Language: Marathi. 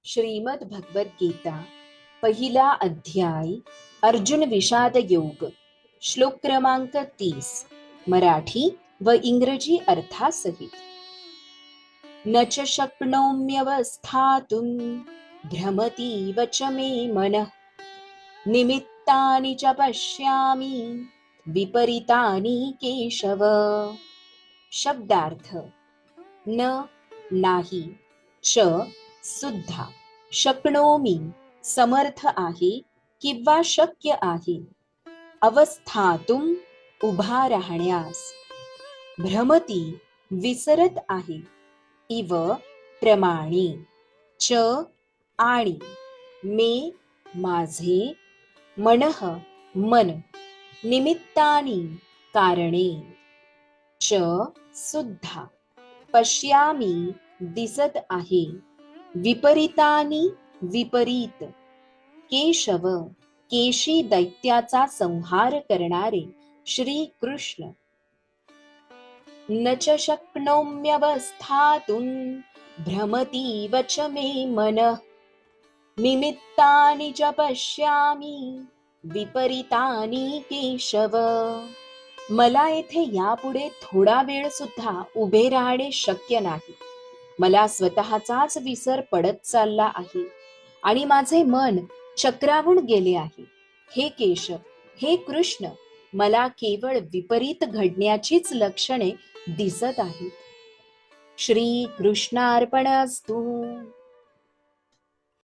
श्रीमद भगवद गीता पहिला अध्याय अर्जुन विषाद योग श्लोक क्रमांक 30 मराठी व इंग्रजी अर्थासहित। न च शक्नोम्यवस्थातुं भ्रमतीव च मे मनः निमित्तानि च पश्यामि विपरीतानि केशव। शब्दार्थ न नाही, च सुद्धा, शक्नोमी समर्थ आहे किंवा शक्य आहे, अवस्थातुम उभा राहण्यास, भ्रमती विसरत आहे, इव प्रमाणे, च आणि, मे माझे, मनः मन, निमित्तानी कारणे, च सुद्धा, पश्यामी दिसत आहे, विपरीतानी विपरीत, केशव केशी दैत्याचा संहार करणारे श्री कृष्ण। न च शक्नोम्यवस्थातुं भ्रमतीव च मे मनः निमित्तानि च पश्यामि विपरीतानि केशव। मला येथे यापुढे थोडा वेळ सुद्धा उभे राहणे शक्य नाही। मला स्वतःचाच विसर पडत चालला आहे आणि माझे मन चक्रावून गेले आहे। हे केशव, हे कृष्ण, मला केवळ विपरीत घडण्याचीच लक्षणे दिसत आहेत। श्री कृष्णार्पणस्तु।